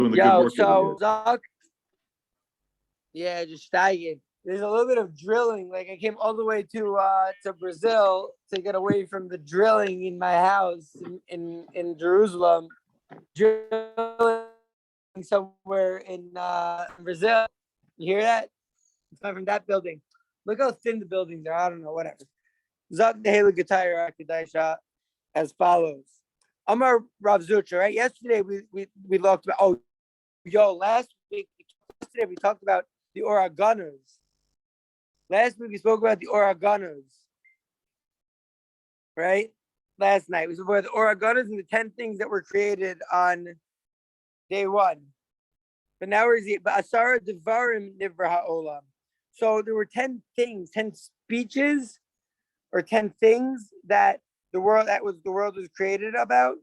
doing the good Yo, work so over Zuck, yeah, just Shteign. There's a little bit of drilling. Like I came all the way to Brazil to get away from the drilling in my house in Jerusalem. Drilling somewhere in Brazil. You hear that? It's coming from that building. Look how thin the buildings are. I don't know, whatever. Zak Dehela Gatayra Akadaisha as follows. Amar Rav Zutra, right? Yesterday we talked about yesterday we talked about the Oregoners. Last week we spoke about the Oregoners. Right? Last night we spoke about the Oregoners and the 10 things that were created on day one. But now we're Asara Devarim Nivra Ha'olam. So there were 10 things, 10 speeches, or 10 things that the world was created about.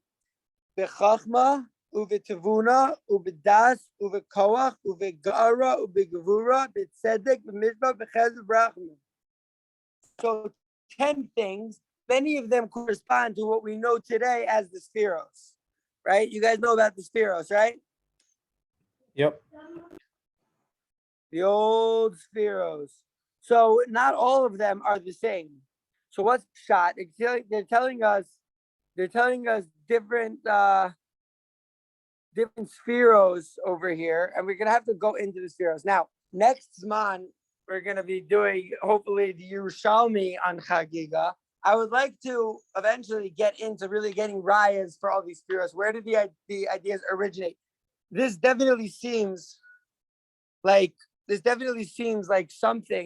Bechachma, uvetavuna, ubedas, uvekoach, uvegara, ubegavura, betzedek, bemishpah, bechesed, brachman. So 10 things. Many of them correspond to what we know today as the spheros, right? You guys know about the spheros, right? Yep. The old spheros. So not all of them are the same. So what's shot? They're telling us different different spheros over here, and we're gonna have to go into the spheros. Now, next Zman, we're gonna be doing hopefully the Yerushalmi on Chagiga. I would like to eventually get into really getting rayas for all these spheros. Where did the ideas originate? This definitely seems like something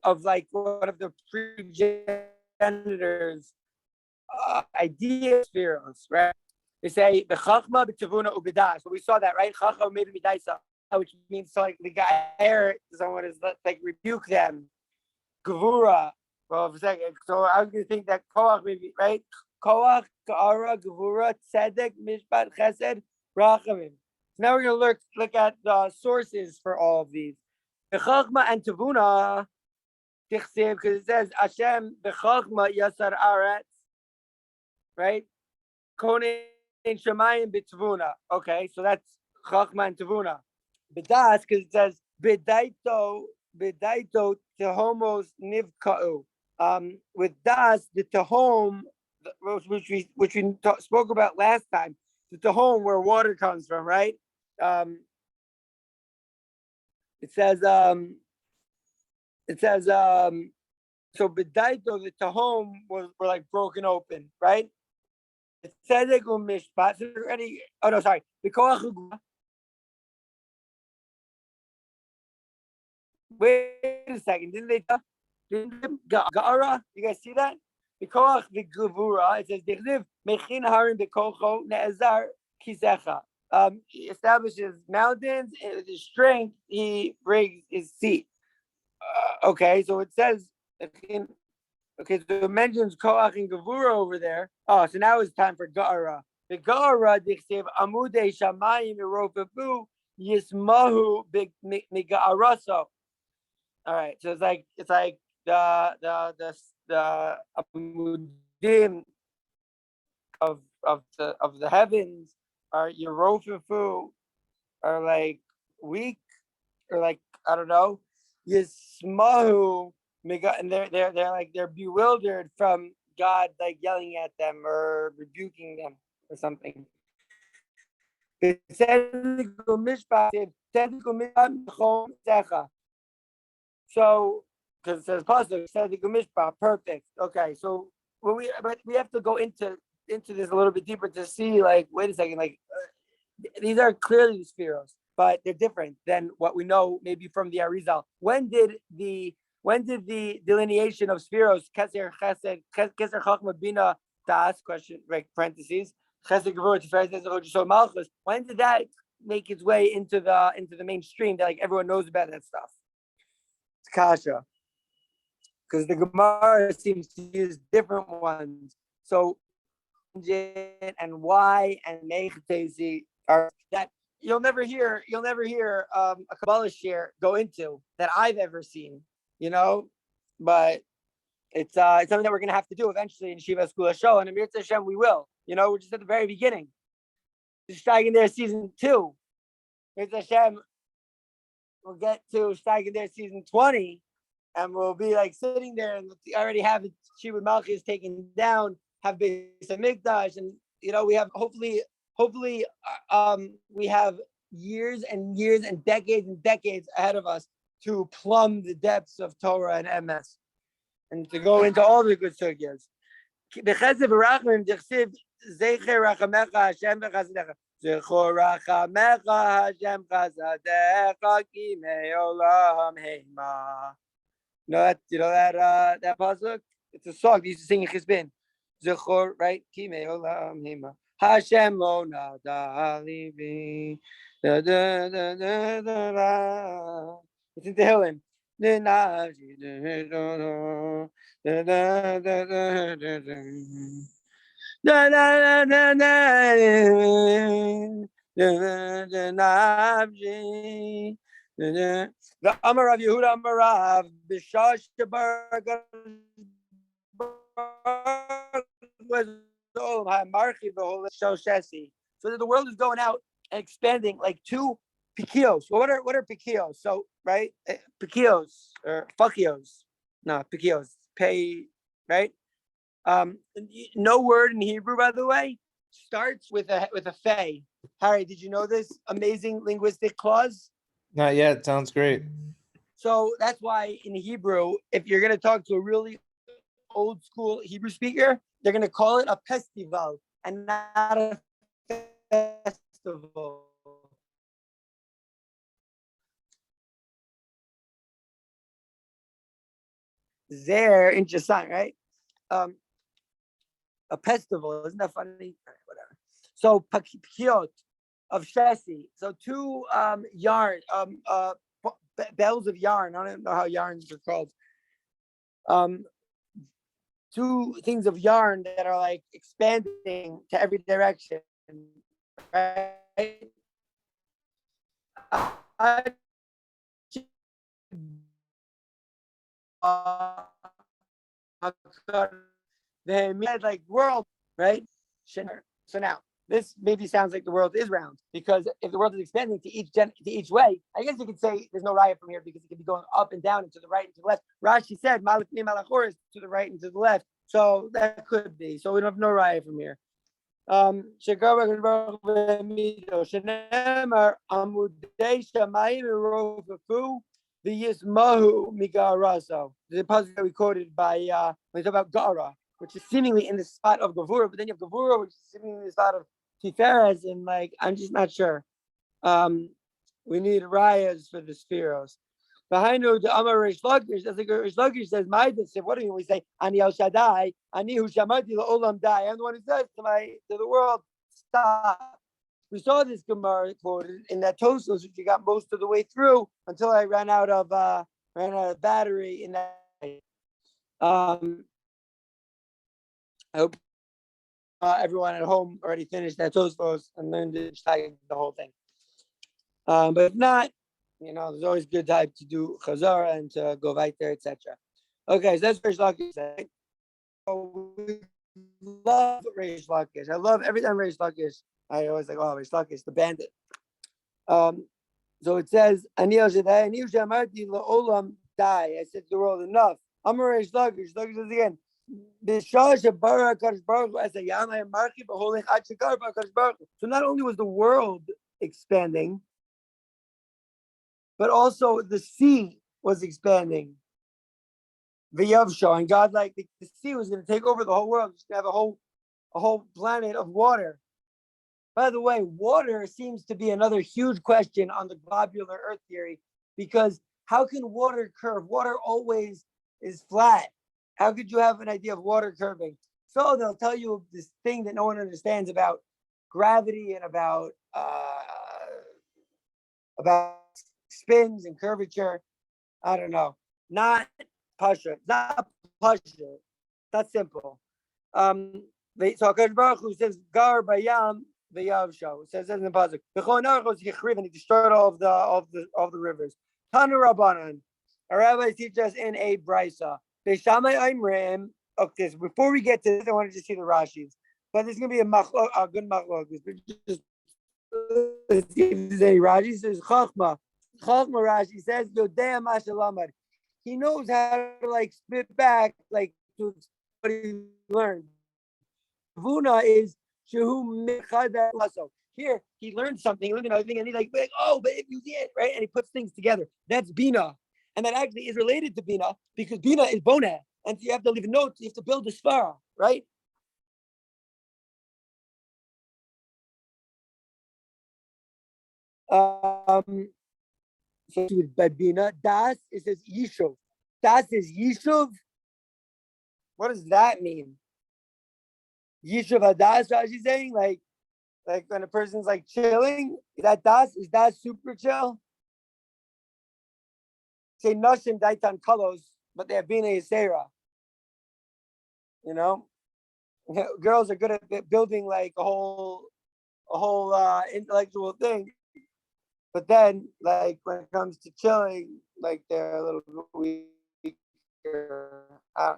of like one of the progenitors idea spheros, right? They say the chachma b'tavuna u'b'das. So we saw that, right? Chachma maybe b'daisa, which means so like the guy someone is like rebuke them. Gevura. Well, for a second. So I was gonna think that koach maybe, right? Koach, Ka'ara, Gevura, Tzedek, Mishpat, Chesed, Rachamim. So now we're gonna look at the sources for all of these. The Chachma and Tavuna, because it says Hashem the Chachma Yasar Aretz, right? Konein Shemayim B'Tavuna. Okay, so that's Chachma and Tavuna. B'das, because it says B'daito Tehomos Nivka'u. With Das, the Tehom, which we spoke about last time, the Tehom where water comes from, right? It says so B'daito, the Tehom were like broken open, right? It says Mishpat. Oh no, sorry. Wait a second. Didn't they Ga'ara? You guys see that? B'koach v'gevura. It says Dichdiv mechin harim b'kocho ne'ezar kisecha. He establishes mountains, and with his strength he brings his seat. Okay, so it says okay, so it mentions koach and gevura over there. Oh, so now it's time for Ga'ara. The Ga'ara dichdiv amudei shamayim erofabu yismahu b'ga'araso. All right, so it's like the amudim of the heavens are Yerofafu are like weak or like I don't know Yismahu and they're bewildered from God like yelling at them or rebuking them or something. So, because it says positive, perfect. Okay, so but we have to go into this a little bit deeper to see, like, wait a second, like these are clearly the spheros, but they're different than what we know maybe from the Arizal. When did the delineation of spheros, Keser Chesed, Keser Chachma Bina Das, question, like parentheses, Chesed Gevurah Tiferet Zechor Malchus? When did that make its way into the mainstream that like everyone knows about that stuff? Kasha, because the Gemara seems to use different ones. So and why and Mechatezi are that you'll never hear a Kabbalah share go into that I've ever seen, but it's something that we're going to have to do eventually in Shiva School Show, and Amir Hashem we will. We're just at the very beginning. Shteign there season 2. Amir Hashem, we'll get to Shteign there season 20, and we'll be like sitting there, and already have Shiva Malchus taken down, have Beis Hamikdash, and we have hopefully we have years and years and decades ahead of us to plumb the depths of Torah and MS, and to go into all the good sugyas. B'chesed v'rachmim dichsiv zecher rachamecha Hashem v'chasadecha. Zechor rachamecha Hashem chasadecha ki me'olam heima. That pasuk? It's a song they used to sing in Chizbin. Zechor, right? Ki me'olam heima. Hashem lo nada livi. Da da da da da da. It's in Tehillim. Da da da da da da. The Amar of Yehuda Amarav Bishash was so that the world is going out and expanding like 2 pikios. Well, what are pikios? So right, pikios or fukios. No, pikios. Pay, right? No word in Hebrew, by the way, starts with a fey. Harry, did you know this amazing linguistic clause? Not yet. Sounds great. So that's why in Hebrew, if you're going to talk to a really old school Hebrew speaker, they're going to call it a festival and not a festival. They're interesting, right? A festival, isn't that funny? Right, whatever. So pakiot of shesi. So 2 yarn, bells of yarn. I don't know how yarns are called. 2 things of yarn that are like expanding to every direction, right? They made like world, right? So now this maybe sounds like the world is round, because if the world is expanding to each way, I guess you could say there's no raya from here because it could be going up and down and to the right and to the left. Rashi said malachni malachor is to the right and to the left, so that could be. So we don't have no raya from here. The Yismahu Migaraso. The puzzle that we quoted by when we talk about Gara, which is seemingly in the spot of Gavura, but then you have Gavura, which is seemingly in the spot of Tiferes, and like I'm just not sure. We need rayas for the spheros. Behind the Amar Reish Lakish, as the Reish Lakish says, "My disciple." What do we say? Ani El Shaddai, Ani Hu Shamati LaOlam Dai. I'm the one who says to the world, stop. We saw this Gemara quoted in that Tosfos, which you got most of the way through until I ran out of battery in that. I hope everyone at home already finished that Tosfos and learned the whole thing. But if not, there's always good time to do Chazara and to go right there, etc. Okay, so that's Reish Lakish. So we love Reish Lakish. I love every time Reish Lakish. I always like, Reish Lakish, the bandit. So it says, Ani El Shaddai, Ani Hu Shamarti LaOlam Dai. I said to the world, enough. Amar Reish Lakish. Lakish says again, so not only was the world expanding, but also the sea was expanding. And God, like the sea was going to take over the whole world. Just going to have a whole planet of water. By the way, water seems to be another huge question on the globular Earth theory, because how can water curve? Water always is flat. How could you have an idea of water curving? So they'll tell you this thing that no one understands about gravity and about spins and curvature. I don't know. Not Pasha. Not Pasha. That's simple. So HaKadosh Baruch Hu says, Gar Bayam V'Yavsho. It says in the pasuk, and he destroyed all of the rivers. Tanu Rabbanan. Our rabbis teach us in a brisa. Beishamai Aimrim. Okay, so before we get to this, I want to just see the Rashis. But there's going to be a good machlok. Just let's see if there's any Rashi. Says Chachma. Chachma Rashi says Yodea Mashalamad. He knows how to like spit back, like to what he learned. Vuna is Shehu Mechada Lasso. Here he learned something, he learned another thing, and he's like, oh, but if you did, right? And he puts things together. That's Bina. And that actually is related to Bina because Bina is Boneh. And so you have to leave a note, you have to build a svara, right? So by Bina, Das, it says Yishuv. Das is Yishuv. What does that mean? Yishuv Hadas, Rashi's saying, like when a person's like chilling, is that Das? Is that super chill? Say Nashim Daitan Kalos, but they have Bina Yisera. You know? Girls are good at building like a whole intellectual thing. But then, like when it comes to chilling, like they're a little bit weaker. I'm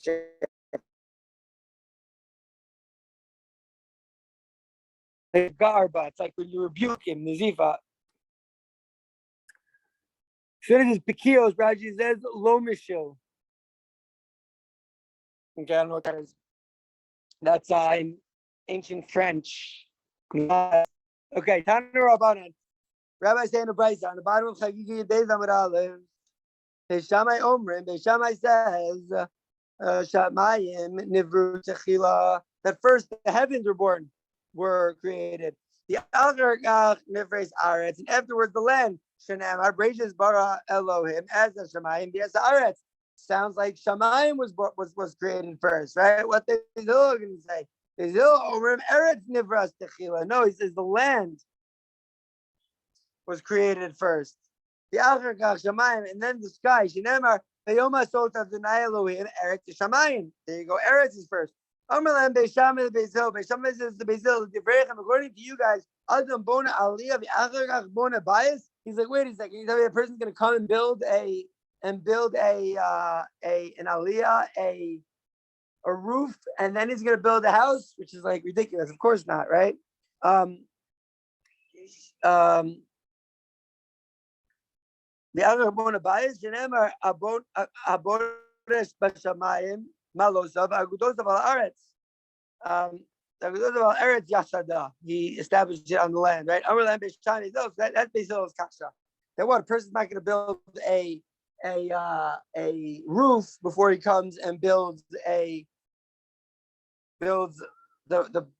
sure. Garba, it's like when you rebuke him, Nazifa. Soon as Pikios, Raji says Lo Mishil. Okay, I don't know what that is. That's in ancient French. Okay, Tanur Rabbanan. Rabbi saying the Brisa on the bottom of Chagigi Days Amar Aleph. Beishamai Omrim. Beishamai says Shamayim Nivru Techila. That first the heavens were created. The Algargach Nivres Aretz, and afterwards the land. Shenam Arbracious Bara Elohim as the Shamayim Bias Aretz. Sounds like Shamayim was created first, right? What the Zil going to say? The Zil Omrim Eretz Nivras Techila. No, he says the land was created first. The Algargach Shamayim, and then the sky. Shenemar Hayoma Sota V'nai Elohim Eretz Shamayim. There you go. Eretz is first. Amalam Beishamai Beisil. Beishamai says the Beisil. According to you guys, Adam Bona Aliyah V'Algargach Bona Bias. He's like, wait a second. You tell me a person's going to come and build an aliyah, a roof, and then he's going to build a house, which is like ridiculous. Of course not, right? The other bona bias, Jenemar aboresh bashamayim malosav agudosav al aretz. Agudosav al aretz yashada. He established it on the land, right? Our land based Chinese. That's basically kasha. That what a person's not going to build a roof before he comes and builds the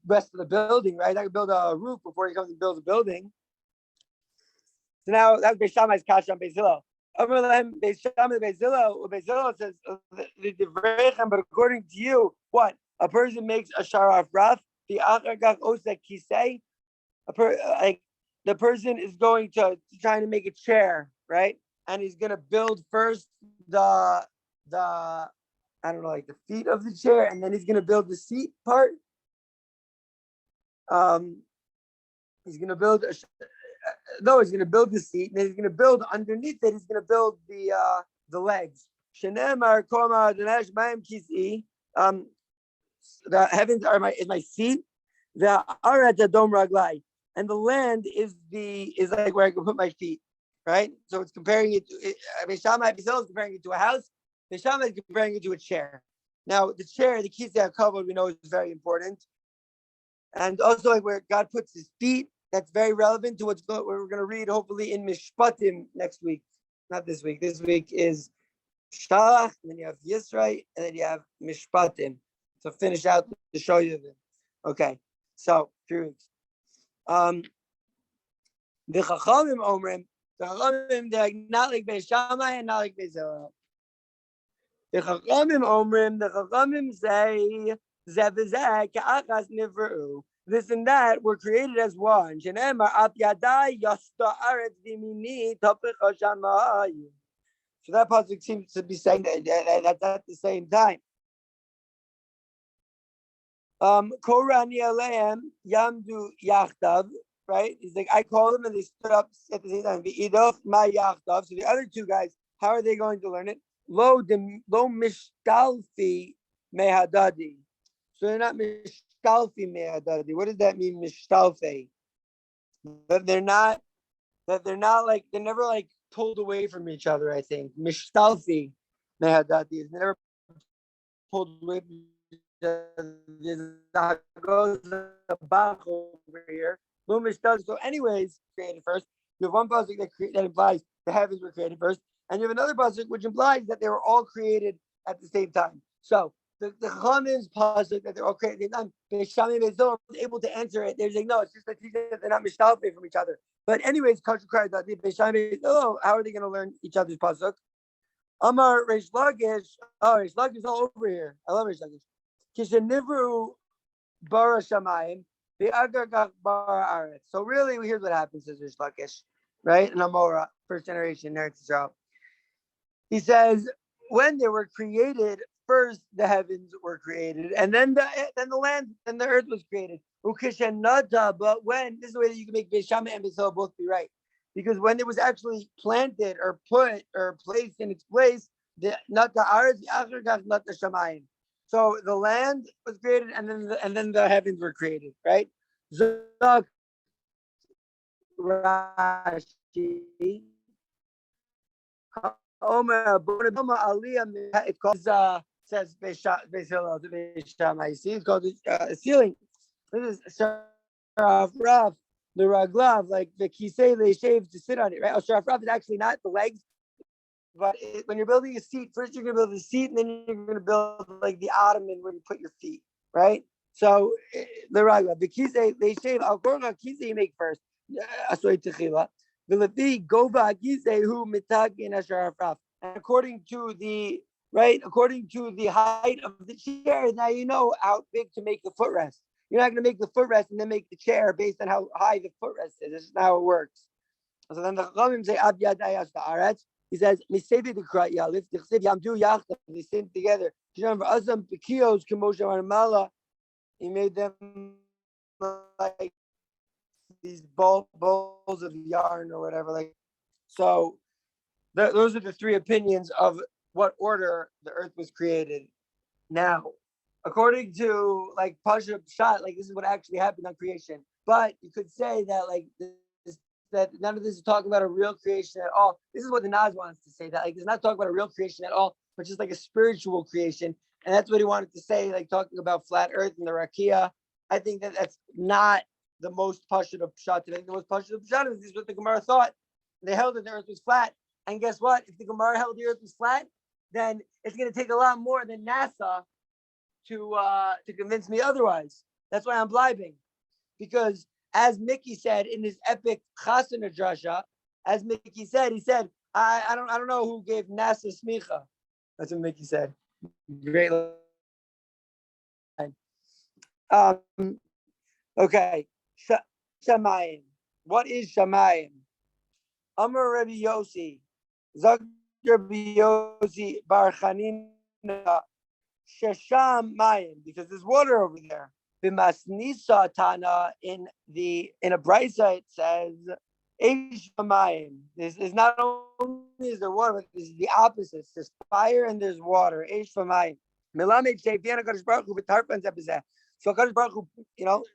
rest of the building, right? I can build a roof before he comes and builds a building. So now that's Beishamai's kasha on Bezillah. Bezillah says, but according to you, what? A person makes a sharaf raf, the achagach osek kisei, like the person is going to trying to make a chair, right? And he's gonna build first the I don't know, like the feet of the chair, and then he's gonna build the seat part. He's gonna build he's gonna build the seat, and then he's gonna build underneath it. He's gonna build the legs. Shenemar koma danesh ma'im kisi. The heavens is my seat. The aretz adom raglai, and the land is like where I can put my feet. Right, so it's comparing it. Beishamai Bizil is comparing it to a house. Beishamai is comparing it to a chair. Now, the chair, the keys that are covered, we know is very important, and also like where God puts His feet. That's very relevant to what we're going to read, hopefully in Mishpatim next week. Not this week. This week is Shalach, and then you have Yisrael, and then you have Mishpatim. So finish out to show you them. Okay, so 3 weeks. The Chachamim Omrim. The Chachamim, they're not like Beishamai and not like Bezillah. The Chachamim Omrim, the Chachamim say, Zevizeh ka'achas nivru. This and that were created as one. Shenemar at yadai yasta aretz v'mini tapich hashamayim. So that pasuk seems to be saying that at the same time. Korani aleim yamdu yachtav. right? He's like, I called them and they stood up at the same time. So the other two guys, how are they going to learn it? Lo mishtalfi mehadadi. So they're not mishtalfi mehadadi. What does that mean, mishtalfi? That they're not like, they're never like pulled away from each other, I think. Mishtalfi mehadadi is never pulled away from each other. Goes the Bach over here. Lumish does so. Anyways, created first. You have one pasuk that implies the heavens were created first, and you have another pasuk which implies that they were all created at the same time. So the Chachamim's pasuk that they're all created at the same time, Beishamim was able to answer it. They're saying no, it's just that they're not mishtalfei from each other. But anyways, oh, how are they going to learn each other's pasuk? Amar Reish Lakish. Oh, Reish Lakish all over here. I love Reish Lakish. Kishenivru bara shamayim. So really, here's what happens, says Rish Lakish, right? And Amora, first generation, Eretz Yisrael. He says, when they were created, first the heavens were created, and then the land and the earth was created. But when, this is the way that you can make Beishamim and Beisil both be right. Because when it was actually planted or put or placed in its place, not the Aretz, not the Shamayim. So the land was created, and then the heavens were created, right? Zok Rashi. It calls says Beisil to Beishamai. See, it's called a ceiling. This is Sharaf Raf, the Raglav, like the Kisei they shave to sit on it, right? Sharaf Raf is actually not the legs. But when you're building a seat, first you're going to build the seat, and then you're going to build like the ottoman where you put your feet, right? So the ragla, the kisei they shave al korcha kisei you make first. Asoy techila. V'lefi gova kisei hu mitagin asharafraf. And according to the height of the chair, now you know how big to make the footrest. You're not going to make the footrest and then make the chair based on how high the footrest is. This is not how it works. So then the Chachamim say ab yadai as ta'aretz. He says, "Misevi the krat yalif dichsev yamdu yachdav." They sing together. Remember, Azam Pekios Kemosha Marmala. He made them like these balls of yarn or whatever. Like so, those are the three opinions of what order the earth was created. Now, according to like Pasha Pshat, like this is what actually happened on creation. But you could say that like that none of this is talking about a real creation at all. This is what the Naz wants to say, that like it's not talking about a real creation at all, but just like a spiritual creation. And that's what he wanted to say, like talking about flat earth and the Rakia. I think that that's not the most pashut of pshat. I think the most pashut of pshat is what the Gemara thought. They held that the earth was flat. And guess what? If the Gemara held the earth was flat, then it's going to take a lot more than NASA to convince me otherwise. That's why I'm blibing. Because as Mickey said in his epic Chasana Drasha, as Mickey said, he said, I don't know who gave NASA smicha. That's what Mickey said. Great line. Okay. Shamayim. What is Shamayim? Amar Rabbi Yossi. Zak Rabbi Yossi Bar Chanina. Shesham Mayim. Because there's water over there. B'masnisa Tana in a brisa it says Eish Mayim. This is not only is there water, but this is the opposite. There's fire and there's water. Eish Mayim. Melamed Sheifian Hakadosh Baruch Hu v'tarpan zebezeh. So Hakadosh Baruch Hu,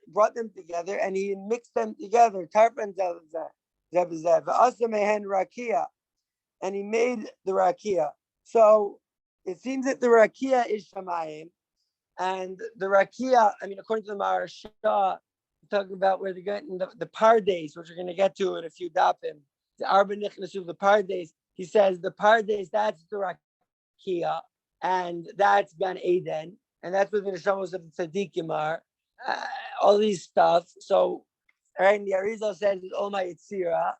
brought them together and he mixed them together. Tarpan zebezeh v'asa mehen rakia, and he made the rakia. So it seems that the rakia is Shamayim. And the Rakia, according to the Maharsha, talking about where they're getting the Pardes, which we're going to get to in a few dapim. The Arba Nichnasu, the Pardes, he says the Pardes, that's the Rakia, and that's Gan Eden, and that's within the Shamos of the Tzaddikim are, all these stuff. So, right, and the Arizal says it's all my Yitzira.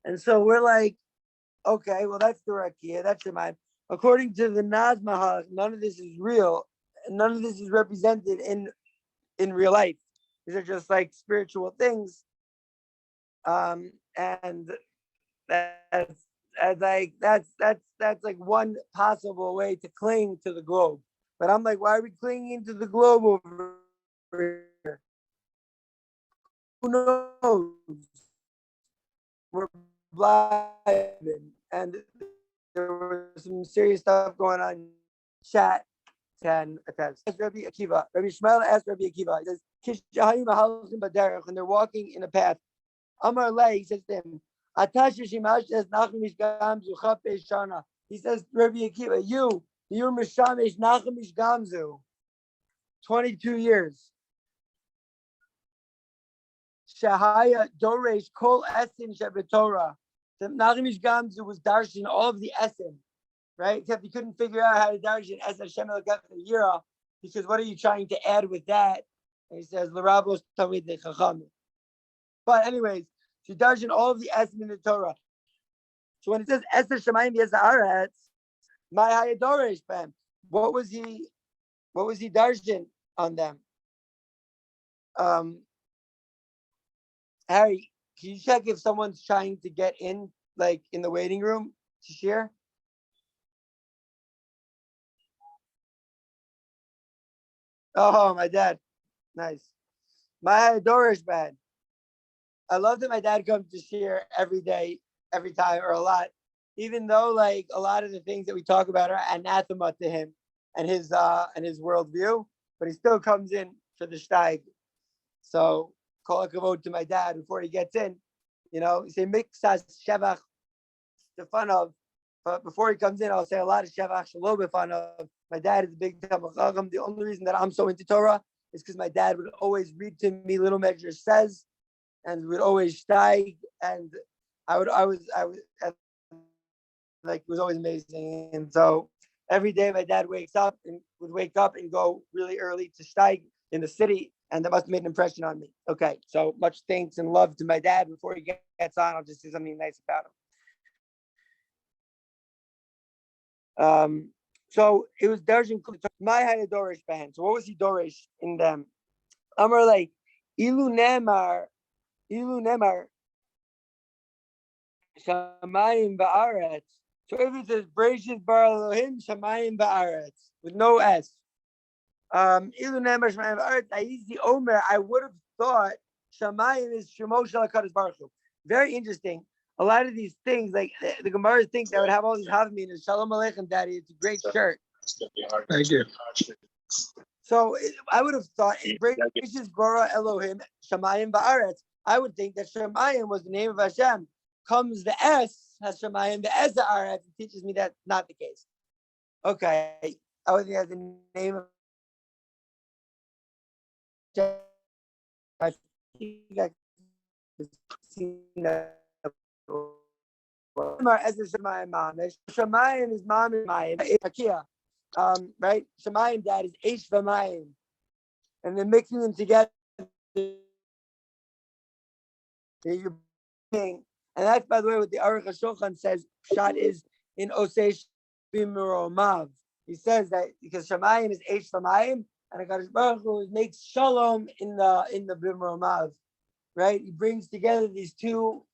And so we're like, okay, well, that's the Rakia, that's the mind. According to the Naz Mahal, none of this is real. None of this is represented in real life. These are just like spiritual things, and that's like one possible way to cling to the globe. But I'm like, why are we clinging to the globe over here? knows? We're blind, and there was some serious stuff going on in chat. 10 attempts. Rabbi Akiva. Rabbi Shmuel asked Rabbi Akiva. He says, "Kishahayim hahalchim baderech," when they're walking in a path. Amar lei, he says to him, "Atash yishimash es nachem mishgam zucha peishana." He says, Rabbi Akiva, you're mishamish nachem mishgamzu. 22 years. Shahaya doresh kol esin shebetorah. The nachem mishgamzu was darshan all of the esin. Right? Except he couldn't figure out how to darshan as Hashem Elokecha Yira, because what are you trying to add with that? And he says, L'rabos Tamid Chachamim. But anyways, he darshan all of the esim in the Torah. So when it says Eser Shemayim Yezaretz, my Hayadoresh Bam, what was he darshan on them? Harry, can you check if someone's trying to get in, like in the waiting room to share? Oh, my dad. Nice. My Dorish bad. I love that my dad comes to share every day, every time, or a lot. Even though like a lot of the things that we talk about are anathema to him and his worldview, but he still comes in for the Shteign. So call a kavod to my dad before he gets in. You know, say mixas shevach Stefanov. But before he comes in, I'll say a lot of shevach shalom befanov. My dad is a big Talmid Chacham. The only reason that I'm so into Torah is because my dad would always read to me Little Measure Says, and would always Shteign, and I was like, it was always amazing. And so every day my dad would wake up and go really early to Shteign in the city, and that must have made an impression on me. Okay, so much thanks and love to my dad. Before he gets on, I'll just say something nice about him. So it was Darshan my had Dorish Bahan. So what was he Dorish in them? Amar like Ilu Nemar Shamayim Ba'aretz. So if it says Bereshit Bar Elohim Shamayim Ba'aretz with no S. Ilu Nemar Shamayim Ba'aretz. Aizi Omer. I would have thought Shamayim is Shemo Shel HaKadosh Baruch Hu. Very interesting. A lot of these things, like the Gemara thinks I would have all these havmin and Shalom Aleichem, Daddy. It's a great shirt. Thank you. So I would have thought Bereshit Bara Elohim Shamayim Ba'aretz. I would think that Shamayim was the name of Hashem. Comes the S, has Shamayim, the S Aretz, teaches me that's not the case. Okay, I would think that's the name of Shemayim is Mamimayim, right? Shemayim, dad, is Eish V'mayim, and then mixing them together, you're and that's, by the way, what the Aruch HaShulchan says. Pshat is in Osei Shmiromav. He says that because Shemayim is Eish V'mayim, and HaKadosh Baruch Hu makes Shalom in the Bimromav, right? He brings together these two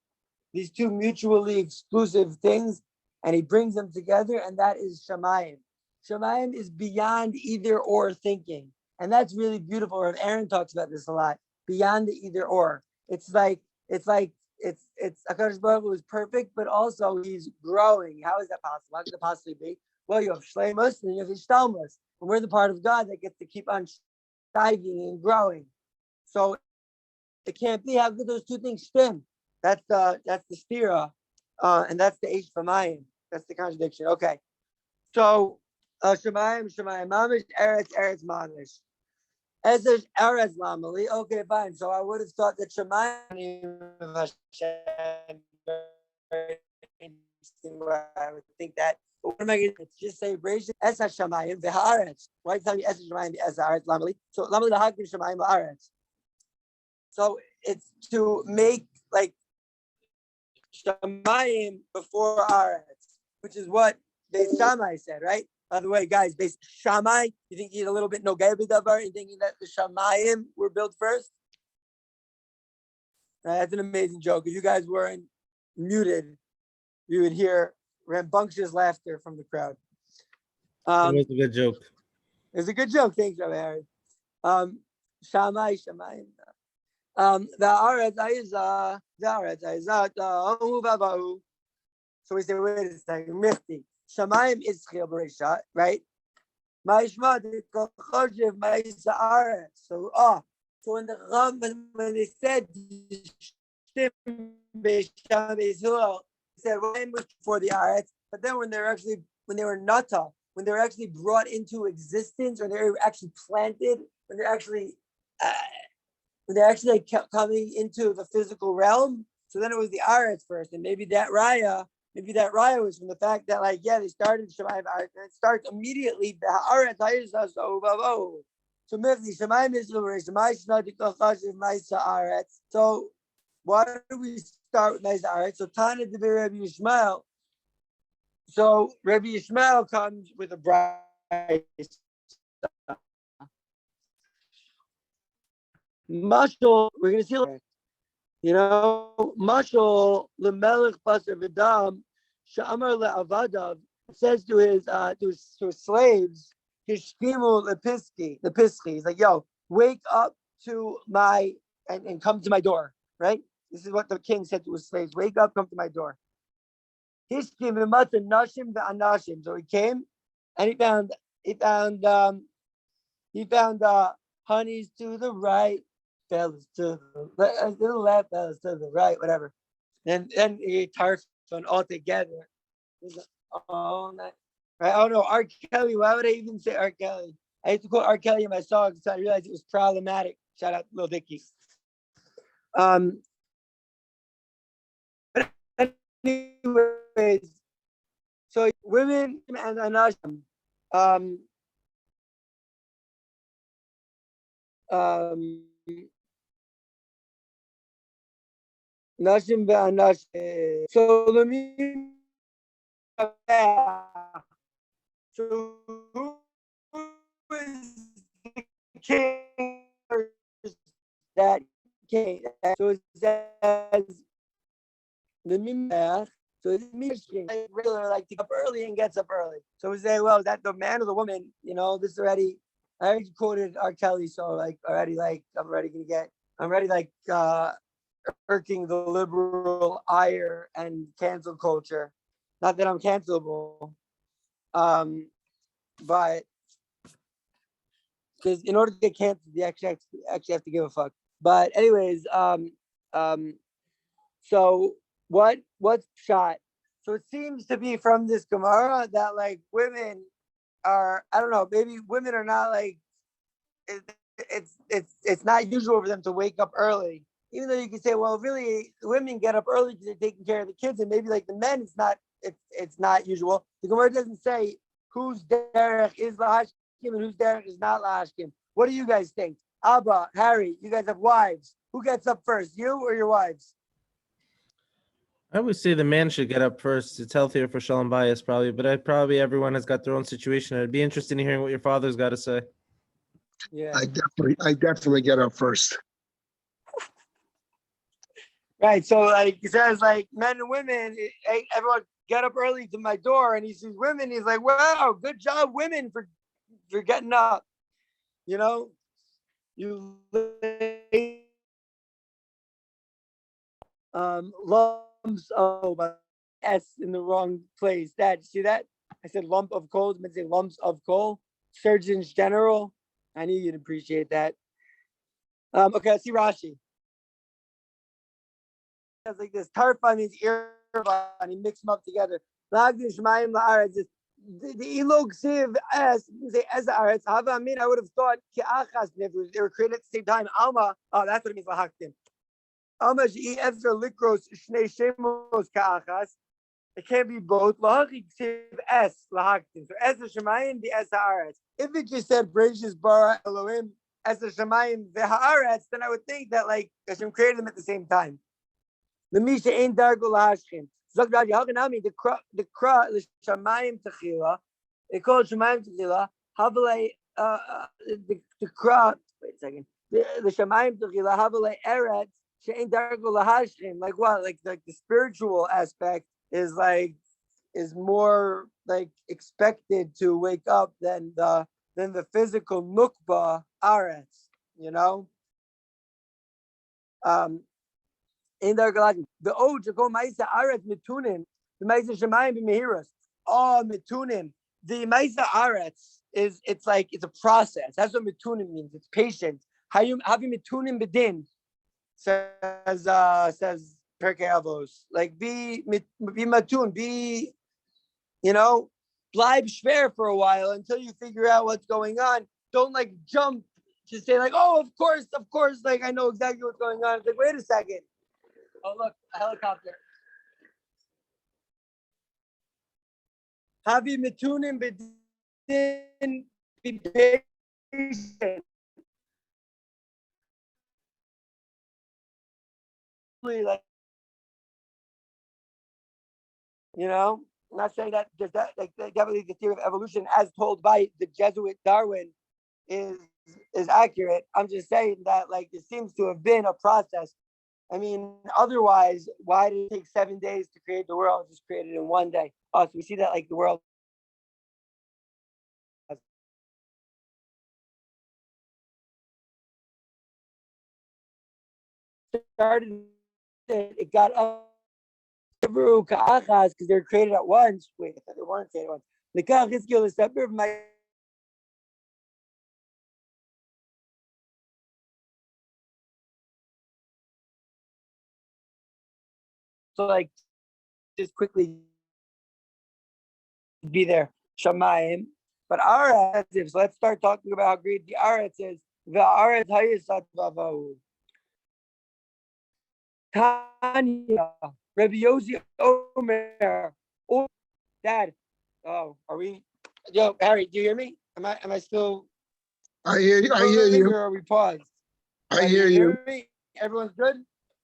mutually exclusive things, and he brings them together, and that is Shemayim. Shemayim is beyond either or thinking, and that's really beautiful. Rav Aaron talks about this a lot. Beyond the either or, it's HaKadosh Baruch Hu is perfect, but also he's growing. How is that possible? How could it possibly be? Well, you have Shleimus and you have Ishtalmus, and we're the part of God that gets to keep on steiging and growing. So it can't be. How could those two things stem? That's the stira, and that's the Eish V'mayim. That's the contradiction. Okay, so Shemayim Mamish, Eretz Mamish. Ezer Eretz Lamali. Okay, fine. So I would have thought that Shemayim of Hashem. I would think that. But what am I going to just say? Bereshit Es Hashemayim v'Haaretz. Why tell me Es Hashemayim Es Haaretz Lamali? So Lamali Hakim Shemayim Haaretz. So it's to make like Shemayim before Haaretz, which is what Beis Shammai said, right? By the way, guys, Beis Shammai, you think he's a little bit nogay b'davar in thinking that the Shamayim were built first? That's an amazing joke. If you guys weren't muted, you would hear rambunctious laughter from the crowd. It was a good joke. It's a good joke. Thanks, Rabbi Harry. Shammai. So we say, wait a second, Mifti. Shamayim is Chil Beresha, right? Ma'ishma Choshev Ma'isa Aretz. So when they said Shtim Beisham Israel, they said Ryan was for the Aretz, but then when they were Nata, when they were actually brought into existence, or they were actually planted, when they're actually like kept coming into the physical realm, so then it was the Aretz first, and maybe that Raya was from the fact that, like, yeah, they started Shemayim Aretz, and it starts immediately. So Mifli Shemayim Israel Shemayim Shnadik Chashiv Ma'isa Aretz. So why do we start with Ma'isa Aretz? So Tana de Rabbi Yishmael. So Rabbi Yishmael comes with a bride. Mashal, we're gonna see, Mashal lemelech basar v'dam she'amar le'avadav, says to his slaves, hishkimu lepiski, the piski. He's like, yo, wake up to my and come to my door, right? This is what the king said to his slaves: wake up, come to my door. Hishkim v'matan nashim v'anashim. So he came, and he found honeys to the right, fellas to the left, fellas to the right, whatever. And then he tarfs on all together. All night. Right? Oh no, R. Kelly. Why would I even say R. Kelly? I used to quote R. Kelly in my songs until I realized it was problematic. Shout out Lil Dicky. But anyways, so women and anashim. Nashim ve'anashim. So let me. So who is the king that king? So it says the mimach. So it's Michigan, regular, like to get up early and gets up early. So we say, well, that the man or the woman, this already. I already quoted R. Kelly, so like already, like I'm ready, like irking the liberal ire and cancel culture. Not that I'm cancelable, but because in order to get canceled, you actually have to give a fuck. But anyways, so what's shot? So it seems to be from this Gemara that like women are, I don't know, maybe women are not like it's not usual for them to wake up early. Even though you can say, well, really, women get up early because they're taking care of the kids, and maybe like the men, it's not usual. The Gemara doesn't say whose derech is lahashkim and whose derech is not lahashkim. What do you guys think? Abba, Harry, you guys have wives. Who gets up first, you or your wives? I would say the man should get up first. It's healthier for shalom bias, probably, but everyone has got their own situation. I'd be interested in hearing what your father's got to say. Yeah, I definitely get up first. Right. So like he says, like men and women, everyone get up early to my door, and he sees women. He's like, wow, good job, women, for getting up. You lumps of S in the wrong place. Dad, see that? I said lump of coal. I meant to say lumps of coal. Surgeons General. I knew you'd appreciate that. Okay, let's see Rashi. It's like this. Tarfa means ear, and he mixed them up together. The ilog siv s say as aretz. Hava amin. I would have thought ki'achas nivus. They were created at the same time. Alma. Oh, that's what it means. Lahaktim. Alma she'i efzer likros shnei shemos ka'achas. It can't be both. Lahachik siv s lahaktim. So es shemayim the es haaretz. If it just said Bereshis bara Elohim es shemayim the haaretz, then I would think that like Hashem created them at the same time. The Misha ain't dargo lahashkim. Zog Rashi, how can I mean the kra l'shamayim techila? They call it shamayim techila. Havalei the kra. Wait a second. The shamayim techila havalei eretz she'ain dargo lahashkim. Like what? Like the spiritual aspect is more like expected to wake up than the physical nukba aretz. In their galactic, the oj go ma'isa aretz mitunim, the ma'isa shemayim b'mehiras. Oh, mitunim. The ma'isa aretz it's like it's a process. That's what mitunim means. It's patience. How you mitunim bedin says Perkei Avos. Like be matun, be bleib schwer for a while until you figure out what's going on. Don't like jump to say like, oh, of course, like I know exactly what's going on. It's like, wait a second. Oh, look, a helicopter. Havi mitunim bedin, be patient. Like, I'm not saying that there's that like definitely the theory of evolution as told by the Jesuit Darwin is accurate. I'm just saying that like it seems to have been a process. I mean, otherwise, why did it take 7 days to create the world? Just created in one day. Oh, so we see that like the world started, it got up because they're created at once. Wait, I thought they weren't created at once. So like just quickly be there. Shamayim. But Aretz, so let's start talking about how great the Aretz is. The Aretz Hayisat Vavahu. Tanya, Rabbi Yossi Omer. Oh, Dad. Oh, are we? Yo, Harry, do you hear me? Am I still? I hear you. Or are we paused? I hear you. Me? Everyone's good.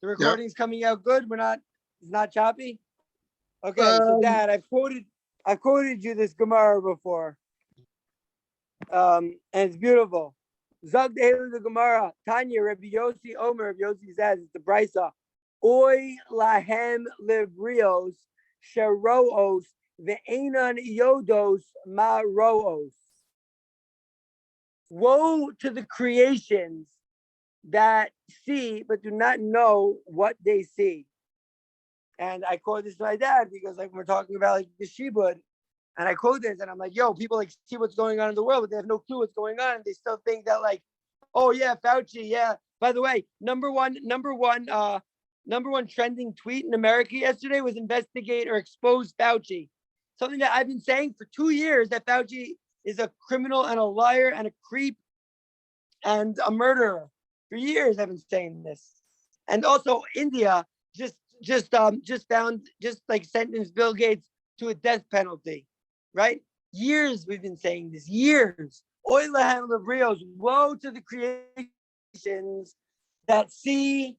The recording's coming out good. It's not choppy. Okay, so Dad, I've quoted you this Gemara before. And it's beautiful. Zog the Gemara, Tanya, Rabbi Yossi Omer, Rabbi Yossi says, it's the Brisa. Oy lahem livrios, sheroos, ve'enan yodos ma roos. Woe to the creations that see but do not know what they see. And I quote this to my dad because like we're talking about like the shibud, and I quote this and I'm like, yo, people like see what's going on in the world, but they have no clue what's going on. And they still think that like, oh yeah, Fauci, yeah. By the way, number one trending tweet in America yesterday was investigate or expose Fauci. Something that I've been saying for 2 years, that Fauci is a criminal and a liar and a creep and a murderer. For years I've been saying this. And also India just sentenced Bill Gates to a death penalty, right? Years we've been saying this, years. Oy lahem livrios, woe to the creations that see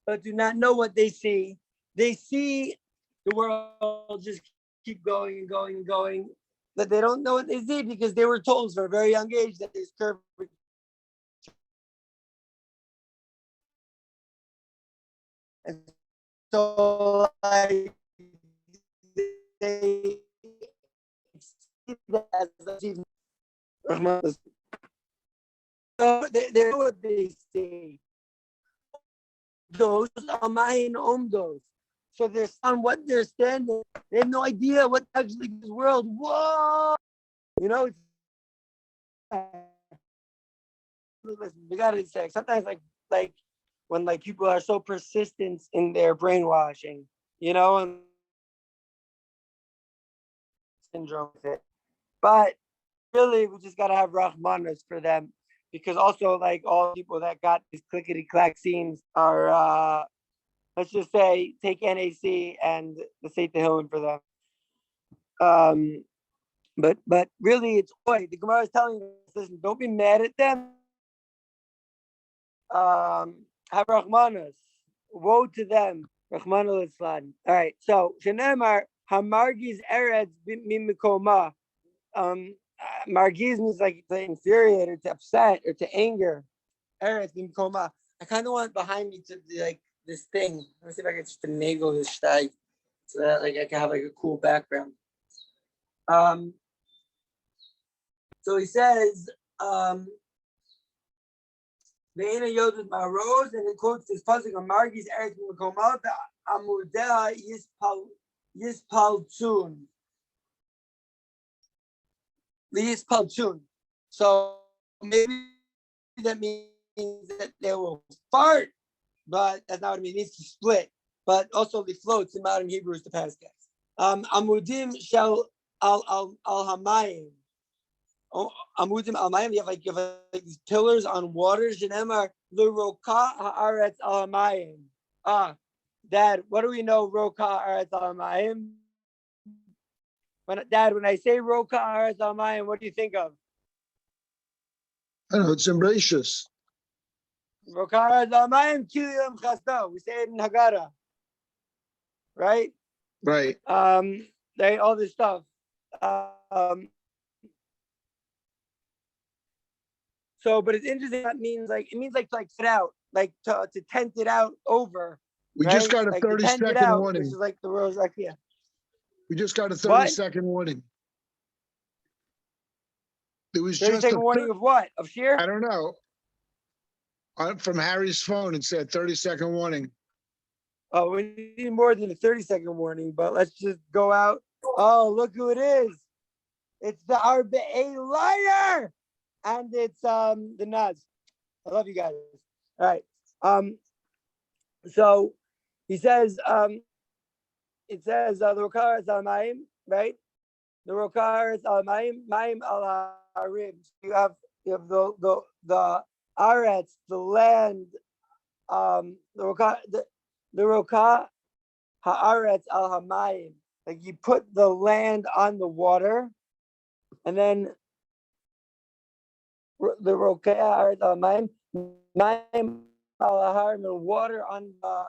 but do not know what they see. They see the world just keep going and going and going, but they don't know what they see because they were told for a very young age that this curve. And so like they see that as so they know what they see. Those are mine omdos. So they're on what they're standing. They have no idea what actually this world. Whoa, it's we gotta say sometimes like when like people are so persistent in their brainwashing, and syndrome with it. But really, we just gotta have rahmanas for them, because also like all people that got these clickety clack scenes are let's just say take NAC and the Seit Tehillim for them. But really it's the Gemara is telling us, listen, don't be mad at them. Have rahmanas. Woe to them. Rahman al-Islam. All right. So Shenemar Hamargiz Eretz Mimikoma. Margiz means like to infuriate or to upset or to anger. Eretz Mimikoma. I kind of want behind me to be like this thing. Let me see if I can just finagle this Shteign so that like I can have like a cool background. So he says, Ve'ena Yodud Maros, and it quotes this pasuk on Margis Eretz Mekomah Amudea Yispaltun. Yispaltun. So maybe that means that they will fart, but that's not what it means. It means to split. But also the floats in modern Hebrew is the past tense. Amudim shel al hamayim. Amudim al hamayim. You have like these pillars on water. Shenemar l'roka haaretz al hamayim. Dad, what do we know? Roka haaretz al hamayim. Dad, when I say roka haaretz al hamayim, what do you think of? I know, it's embracious. Roka haaretz al hamayim kiliyam chasdo. We say it in Haggadah. Right? Right. All this stuff. So, but it's interesting. That means it means to sit out, like to tent it out over. We right? just got a like 30-second warning. Which is like the rose rakia. We just got a 30-second warning. It was just 30-second warning of what? Of shear? I don't know. From Harry's phone, it said 30-second warning. Oh, we need more than a 30-second warning, but let's just go out. Oh, look who it is. It's the RBA liar. And it's the Naz. I love you guys. All right. So he says, it says the Rokar is al Maim, right? The Rokar is al Maim, Maim al Harim. You have the Aretz, the land, the Rokah haaretz al hamayim, like you put the land on the water, and then the Rokah haaretz al hamayim, mayim al harim, the water on the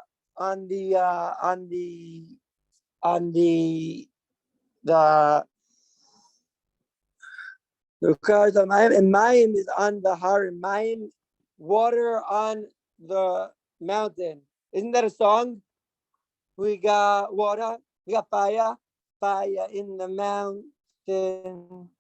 Rokah haaretz al hamayim, and mayim is on the harim, mayim, water on the mountain. Isn't that a song? We got water, we got fire in the mountain.